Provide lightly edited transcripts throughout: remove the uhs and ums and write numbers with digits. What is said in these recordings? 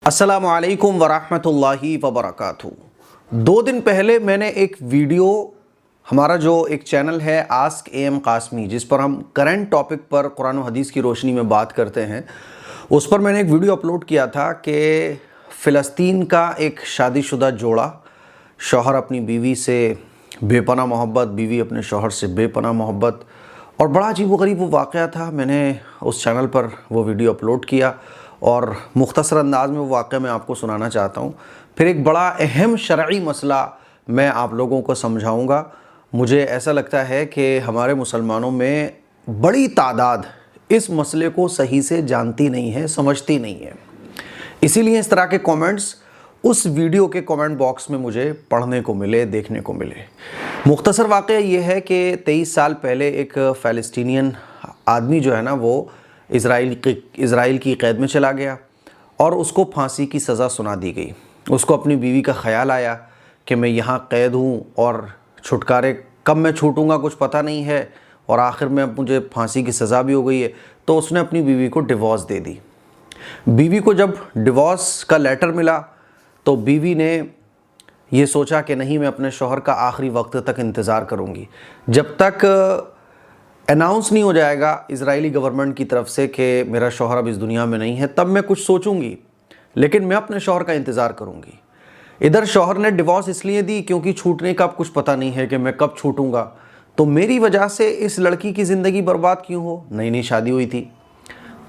अस्सलामु अलैकुम वरहमतुल्लाहि वबरकातुहू। 2 दिन पहले मैंने एक वीडियो, हमारा जो एक चैनल है आस्क AM कासमी, जिस पर हम करंट टॉपिक पर कुरान और हदीस की रोशनी में बात करते हैं, उस पर मैंने एक वीडियो अपलोड किया था कि फ़िलिस्तीन का एक शादीशुदा जोड़ा, शौहर अपनी बीवी से बेपनाह मोहब्बत, बीवी अपने शौहर से बेपनाह मोहब्बत, और बड़ा अजीब व गरीब वो वाक़या था। मैंने उस चैनल पर वो वीडियो अपलोड किया और मुख्तसर अंदाज में वो वाक़या मैं आपको सुनाना चाहता हूँ। फिर एक बड़ा अहम शरई मसला मैं आप लोगों को समझाऊँगा। मुझे ऐसा लगता है कि हमारे मुसलमानों में बड़ी तादाद इस मसले को सही से जानती नहीं है, समझती नहीं है। इसीलिए इस तरह के कमेंट्स उस वीडियो के कमेंट बॉक्स में मुझे पढ़ने को मिले, देखने को मिले। मुख्तसर वाक़या ये है कि 23 साल पहले एक फ़लस्तीनियन आदमी जो है ना, वो इज़राइल की क़ैद में चला गया और उसको फांसी की सज़ा सुना दी गई। उसको अपनी बीवी का ख़याल आया कि मैं यहाँ क़ैद हूँ और छुटकारे कब मैं छूटूँगा कुछ पता नहीं है, और आखिर में अब मुझे फांसी की सज़ा भी हो गई है। तो उसने अपनी बीवी को डिवोर्स दे दी। बीवी को जब डिवोर्स का लेटर मिला तो बीवी ने ये सोचा कि नहीं, मैं अपने शौहर का आखिरी वक्त तक इंतज़ार करूँगी, जब तक अनाउंस नहीं हो जाएगा इज़राइली गवर्नमेंट की तरफ से कि मेरा शौहर अब इस दुनिया में नहीं है, तब मैं कुछ सोचूंगी, लेकिन मैं अपने शौहर का इंतज़ार करूंगी। इधर शौहर ने डिवोर्स इसलिए दी क्योंकि छूटने का अब कुछ पता नहीं है कि मैं कब छूटूंगा, तो मेरी वजह से इस लड़की की ज़िंदगी बर्बाद क्यों हो। नई नई शादी हुई थी,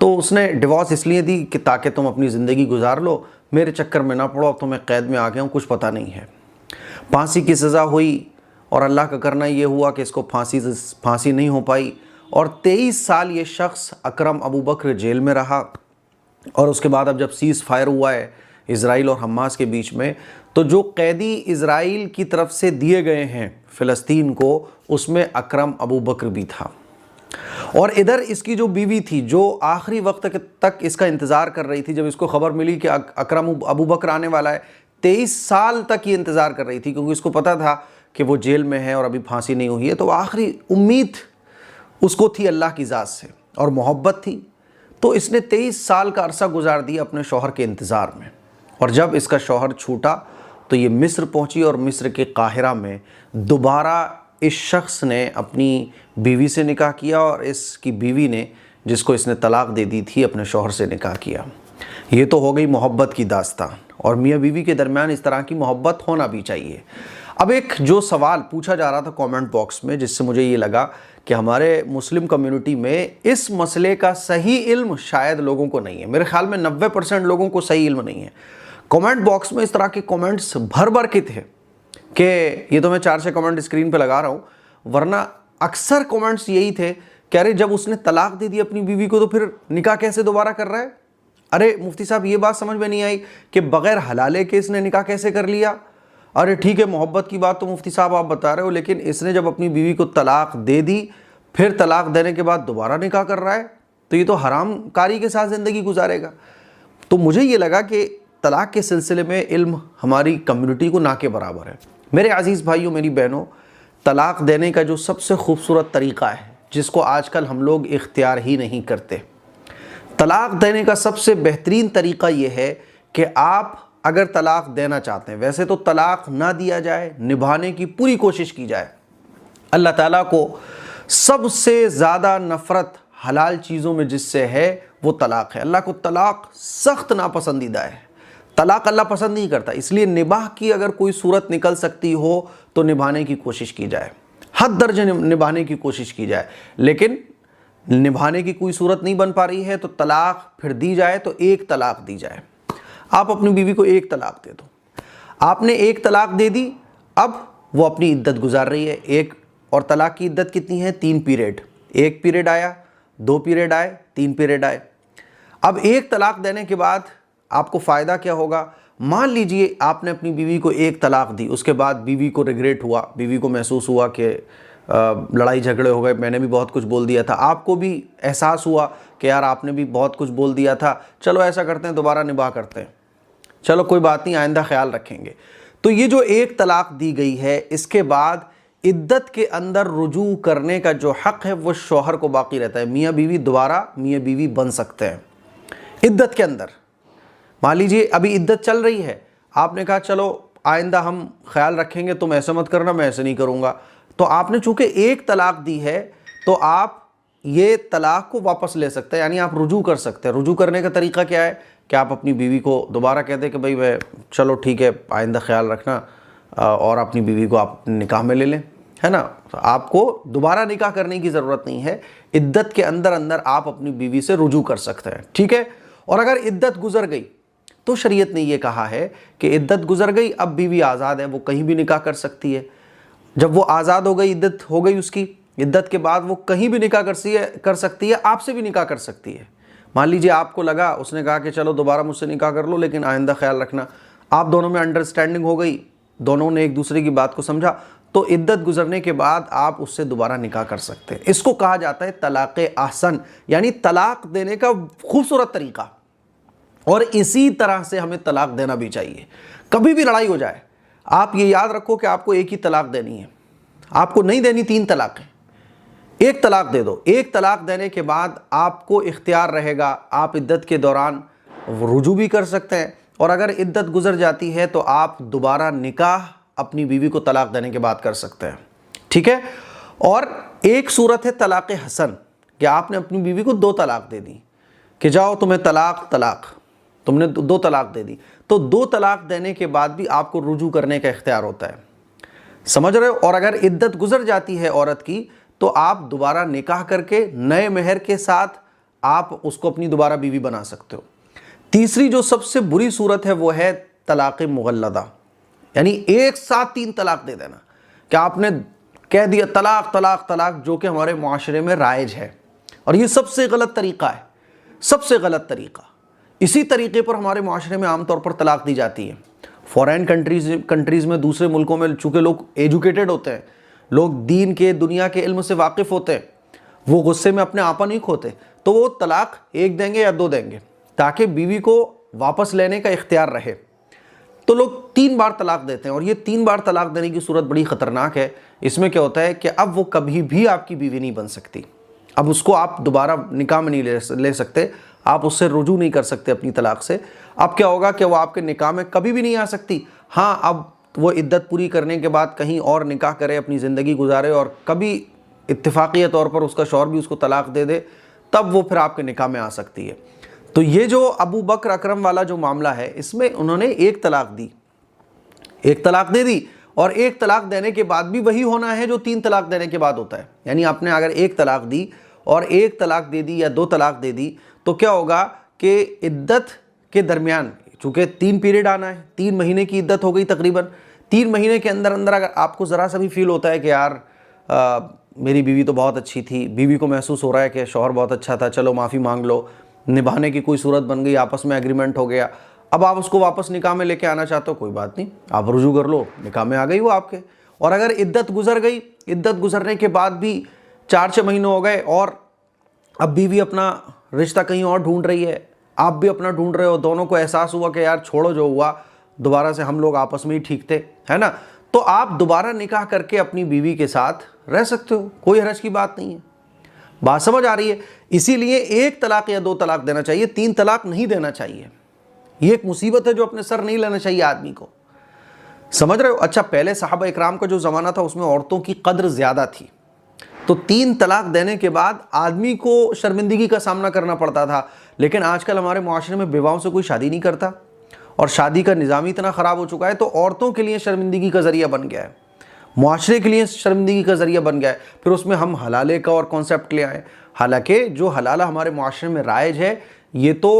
तो उसने डिवोर्स इसलिए दी कि ताकि तुम अपनी ज़िंदगी गुजार लो, मेरे चक्कर में ना पड़ो, अब तो मैं क़ैद में आ गया हूँ, कुछ पता नहीं है। फांसी की सज़ा हुई और अल्लाह का करना ये हुआ कि इसको फांसी नहीं हो पाई, और 23 साल ये शख्स अकरम अबू बकर जेल में रहा। और उसके बाद अब जब सीज़ फायर हुआ है इज़राइल और हमास के बीच में, तो जो कैदी इज़राइल की तरफ से दिए गए हैं फ़िलिस्तीन को, उसमें अकरम अबू बकर भी था। और इधर इसकी जो बीवी थी, जो आखिरी वक्त तक इसका इंतज़ार कर रही थी, जब इसको खबर मिली कि अकरम अबू बकर आने वाला है, 23 साल तक ये इंतज़ार कर रही थी, क्योंकि इसको पता था कि वो जेल में है और अभी फांसी नहीं हुई है। तो आखिरी उम्मीद उसको थी अल्लाह की ज़ात से और मोहब्बत थी, तो इसने 23 साल का अरसा गुजार दिया अपने शौहर के इंतज़ार में। और जब इसका शौहर छूटा तो ये मिस्र पहुंची और मिस्र के काहिरा में दोबारा इस शख्स ने अपनी बीवी से निकाह किया, और इसकी बीवी ने, जिसको इसने तलाक दे दी थी, अपने शौहर से निकाह किया। ये तो हो गई मोहब्बत की दास्तान, और मियाँ बीवी के दरमियान इस तरह की मोहब्बत होना भी चाहिए। अब एक जो सवाल पूछा जा रहा था कमेंट बॉक्स में, जिससे मुझे ये लगा कि हमारे मुस्लिम कम्युनिटी में इस मसले का सही इल्म शायद लोगों को नहीं है। मेरे ख्याल में 90% लोगों को सही इल्म नहीं है। कमेंट बॉक्स में इस तरह के कमेंट्स भर भर के थे कि ये तो मैं 4-6 कमेंट स्क्रीन पे लगा रहा हूँ, वरना अक्सर कमेंट्स यही थे कि अरे जब उसने तलाक दे दी अपनी बीवी को तो फिर निकाह कैसे दोबारा कर रहा है। अरे मुफ्ती साहब, ये बात समझ में नहीं आई कि बग़ैर हलाले के इसने निकाह कैसे कर लिया। अरे ठीक है, मोहब्बत की बात तो मुफ्ती साहब आप बता रहे हो, लेकिन इसने जब अपनी बीवी को तलाक दे दी, फिर तलाक देने के बाद दोबारा निकाह कर रहा है, तो ये तो हराम कारी के साथ ज़िंदगी गुजारेगा। तो मुझे ये लगा कि तलाक के सिलसिले में इल्म हमारी कम्युनिटी को ना के बराबर है। मेरे अज़ीज़ भाइयों, मेरी बहनों, तलाक देने का जो सबसे खूबसूरत तरीक़ा है, जिसको आजकल हम लोग इख्तियार ही नहीं करते, तलाक देने का सबसे बेहतरीन तरीक़ा ये है कि आप अगर तलाक देना चाहते हैं, वैसे तो तलाक ना दिया जाए, निभाने की पूरी कोशिश की जाए। अल्लाह ताला को सबसे ज़्यादा नफ़रत हलाल चीज़ों में जिससे है वो तलाक है। अल्लाह को तलाक सख्त नापसंदीदा है। तलाक अल्लाह पसंद नहीं करता, इसलिए निबाह की अगर कोई सूरत निकल सकती हो तो निभाने की कोशिश की जाए, हद दर्जे निभाने की कोशिश की जाए। लेकिन निभाने की कोई सूरत नहीं बन पा रही है तो तलाक फिर दी जाए तो एक तलाक दी जाए। आप अपनी बीवी को एक तलाक दे दो। आपने एक तलाक दे दी, अब वो अपनी इद्दत गुजार रही है। एक और तलाक की इद्दत कितनी है? 3 पीरियड। 1 पीरियड आया, 2 पीरियड आए, 3 पीरियड आए। अब एक तलाक देने के बाद आपको फ़ायदा क्या होगा? मान लीजिए आपने अपनी बीवी को एक तलाक दी, उसके बाद बीवी को रिग्रेट हुआ, बीवी को महसूस हुआ कि लड़ाई झगड़े हो गए, मैंने भी बहुत कुछ बोल दिया था, आपको भी एहसास हुआ कि यार आपने भी बहुत कुछ बोल दिया था, चलो ऐसा करते हैं दोबारा निभाह करते हैं, चलो कोई बात नहीं, आइंदा ख्याल रखेंगे। तो ये जो एक तलाक दी गई है, इसके बाद इद्दत के अंदर रुजू करने का जो हक़ है वो शौहर को बाकी रहता है। मियाँ बीवी दोबारा मियाँ बीवी बन सकते हैं इद्दत के अंदर। मान लीजिए अभी इद्दत चल रही है, आपने कहा चलो आइंदा हम ख्याल रखेंगे, तुम ऐसा मत करना, मैं ऐसे नहीं करूँगा, तो आपने चूंकि एक तलाक दी है तो आप ये तलाक को वापस ले सकते हैं, यानी आप रुजू कर सकते हैं। रुजू करने का तरीका क्या है कि आप अपनी बीवी को दोबारा कह दें कि भाई मैं, चलो ठीक है आइंदा ख्याल रखना, और अपनी बीवी को आप निकाह में ले लें, है ना। तो आपको दोबारा निकाह करने की ज़रूरत नहीं है, इद्दत के अंदर अंदर आप अपनी बीवी से रुजू कर सकते हैं, ठीक है। और अगर इद्दत गुजर गई तो शरीयत ने यह कहा है कि इद्दत गुजर गई, अब बीवी आज़ाद है, वो कहीं भी निकाह कर सकती है। जब वो आज़ाद हो गई, इद्दत हो गई उसकी, इद्दत के बाद वो कहीं भी निकाह कर सकती है, आपसे भी निकाह कर सकती है। मान लीजिए आपको लगा, उसने कहा कि चलो दोबारा मुझसे निकाह कर लो लेकिन आइंदा ख्याल रखना, आप दोनों में अंडरस्टैंडिंग हो गई, दोनों ने एक दूसरे की बात को समझा, तो इद्दत गुजरने के बाद आप उससे दोबारा निकाह कर सकते हैं। इसको कहा जाता है तलाक़ अहसन, यानी तलाक देने का खूबसूरत तरीका। और इसी तरह से हमें तलाक देना भी चाहिए। कभी भी लड़ाई हो जाए, आप ये याद रखो कि आपको एक ही तलाक देनी है, आपको नहीं देनी 3 तलाक़ें, एक तलाक दे दो। एक तलाक देने के बाद आपको इख्तियार रहेगा, आप इद्दत के दौरान रुजू भी कर सकते हैं, और अगर इद्दत गुजर जाती है तो आप दोबारा निकाह अपनी बीवी को तलाक देने के बाद कर सकते हैं, ठीक है। और एक सूरत है तलाक़ हसन, कि आपने अपनी बीवी को 2 तलाक दे दी कि जाओ तुम्हें तलाक, तुमने 2 तलाक दे दी, तो 2 तलाक देने के बाद भी आपको रुजू करने का इख्तियार होता है, समझ रहे हो। और अगर इद्दत गुजर जाती है औरत की तो आप दोबारा निकाह करके नए मेहर के साथ आप उसको अपनी दोबारा बीवी बना सकते हो। तीसरी जो सबसे बुरी सूरत है वो है तलाक़ मुग़ल्लदा, यानी एक साथ 3 तलाक दे देना, कि आपने कह दिया तलाक तलाक तलाक, जो कि हमारे मुआशरे में राइज है, और ये सबसे गलत तरीका है, सबसे गलत तरीका। इसी तरीके पर हमारे मुआशरे में आमतौर पर तलाक दी जाती है। फॉरेन कंट्रीज़ में, दूसरे मुल्कों में, चूँकि लोग एजुकेटेड होते हैं, लोग दीन के, दुनिया के इल्म से वाकिफ़ होते हैं, वो गुस्से में अपने आपा नहीं खोते, तो वो तलाक 1 देंगे या 2 देंगे ताकि बीवी को वापस लेने का इख्तियार रहे। तो लोग 3 बार तलाक देते हैं, और ये 3 बार तलाक देने की सूरत बड़ी ख़तरनाक है। इसमें क्या होता है कि अब वो कभी भी आपकी बीवी नहीं बन सकती, अब उसको आप दोबारा निकाह में नहीं ले सकते, आप उससे रुजू नहीं कर सकते अपनी तलाक से। अब क्या होगा कि वो आपके निकाह में कभी भी नहीं आ सकती। हाँ, अब वो इद्दत पूरी करने के बाद कहीं और निकाह करे, अपनी ज़िंदगी गुजारे, और कभी इत्तेफाक़ी तौर पर उसका शौहर भी उसको तलाक दे दे, तब वो फिर आपके निकाह में आ सकती है। तो ये जो अबू बकर अकरम वाला जो मामला है, इसमें उन्होंने 1 तलाक दी, 1 तलाक दे दी, और 1 तलाक देने के बाद भी वही होना है जो 3 तलाक देने के बाद होता है। यानी आपने अगर 1 तलाक दी और 1 तलाक दे दी या 2 तलाक दे दी, तो क्या होगा कि इद्दत के दरमियान, चूँकि 3 पीरियड आना है, 3 महीने की इद्दत हो गई तकरीबन, 3 महीने के अंदर अंदर अगर आपको ज़रा सा भी फील होता है कि यार मेरी बीवी तो बहुत अच्छी थी, बीवी को महसूस हो रहा है कि शौहर बहुत अच्छा था, चलो माफ़ी मांग लो, निभाने की कोई सूरत बन गई, आपस में एग्रीमेंट हो गया, अब आप उसको वापस निकाह में लेके आना चाहते हो, कोई बात नहीं, आप रुजू कर लो, निकाह में आ गई वो आपके। और अगर इद्दत गुजर गई, इद्दत गुजरने के बाद भी 4-6 महीने हो गए और अब बीवी अपना रिश्ता कहीं और ढूंढ रही है, आप भी अपना ढूंढ रहे हो, दोनों को एहसास हुआ कि यार छोड़ो जो हुआ, दोबारा से हम लोग आपस में ही ठीक थे, है ना, तो आप दोबारा निकाह करके अपनी बीवी के साथ रह सकते हो, कोई हरज की बात नहीं है। बात समझ आ रही है। इसीलिए 1 तलाक या 2 तलाक देना चाहिए, 3 तलाक नहीं देना चाहिए। ये एक मुसीबत है जो अपने सर नहीं लेना चाहिए आदमी को, समझ रहे हो। अच्छा, पहले सहाबा इकराम का जो ज़माना था उसमें औरतों की कद्र ज़्यादा थी, तो 3 तलाक देने के बाद आदमी को शर्मिंदगी का सामना करना पड़ता था। लेकिन आजकल हमारे मुआशरे में बेवाओं से कोई शादी नहीं करता, और शादी का निज़ाम इतना ख़राब हो चुका है, तो औरतों के लिए शर्मिंदगी का ज़रिया बन गया है, मुआशरे के लिए शर्मिंदगी का ज़रिया बन गया है। फिर उसमें हम हलाले का और कॉन्सेप्ट ले आए, हालांकि जो हलाला हमारे मुआशरे में राइज है, ये तो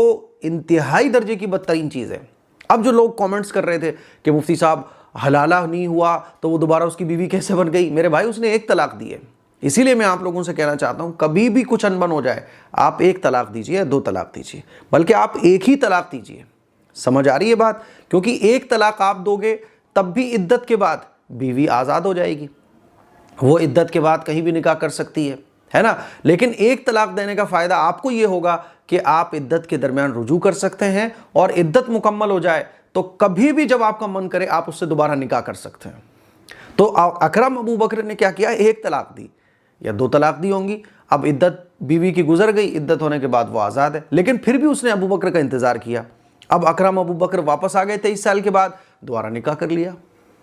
इंतहाई दर्जे की बदतरीन चीज़ है। अब जो लोग कमेंट्स कर रहे थे कि मुफ्ती साहब हलाला नहीं हुआ तो वो दोबारा उसकी बीवी कैसे बन गई, मेरे भाई उसने 1 तलाक दी है। इसीलिए मैं आप लोगों से कहना चाहता हूँ, कभी भी कुछ अनबन हो जाए, आप 1 तलाक दीजिए या 2 तलाक दीजिए, बल्कि आप 1 ही तलाक दीजिए। समझ आ रही है बात। क्योंकि 1 तलाक आप दोगे तब भी इद्दत के बाद बीवी आज़ाद हो जाएगी, वो इद्दत के बाद कहीं भी निकाह कर सकती है ना। लेकिन 1 तलाक देने का फ़ायदा आपको ये होगा कि आप इद्दत के दरमियान रुजू कर सकते हैं, और इद्दत मुकम्मल हो जाए तो कभी भी जब आपका मन करे आप उससे दोबारा निकाह कर सकते हैं। तो अकरम अबू बकर ने क्या किया, 1 तलाक दी या 2 तलाक दी होंगी, अब इद्दत बीवी की गुजर गई, इद्दत होने के बाद वो आज़ाद है। लेकिन फिर भी उसने अबू बकर का इंतज़ार किया, अब अकरम अबू बकर वापस आ गए 23 साल के बाद, दोबारा निकाह कर लिया।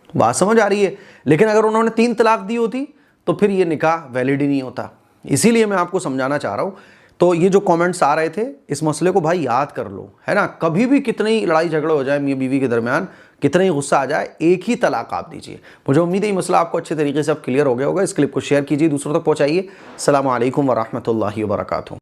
बात समझ आ रही है? लेकिन अगर उन्होंने 3 तलाक दी होती तो फिर ये निकाह वैलिड ही नहीं होता। इसीलिए मैं आपको समझाना चाह रहा हूँ। तो ये जो कमेंट्स आ रहे थे, इस मसले को भाई याद कर लो, है ना। कभी भी कितनी लड़ाई झगड़ा हो जाए मियाँ बीवी के दरमियान, कितना ही गुस्सा आ जाए, एक ही तलाक आप दीजिए। मुझे उम्मीद है ये मसला आपको अच्छे तरीके से अब क्लियर हो गया होगा। इस क्लिप को शेयर कीजिए, दूसरों तक पहुँचाइए। अस्सलामु अलैकुम वरहमतुल्लाहि वबरकातुहू।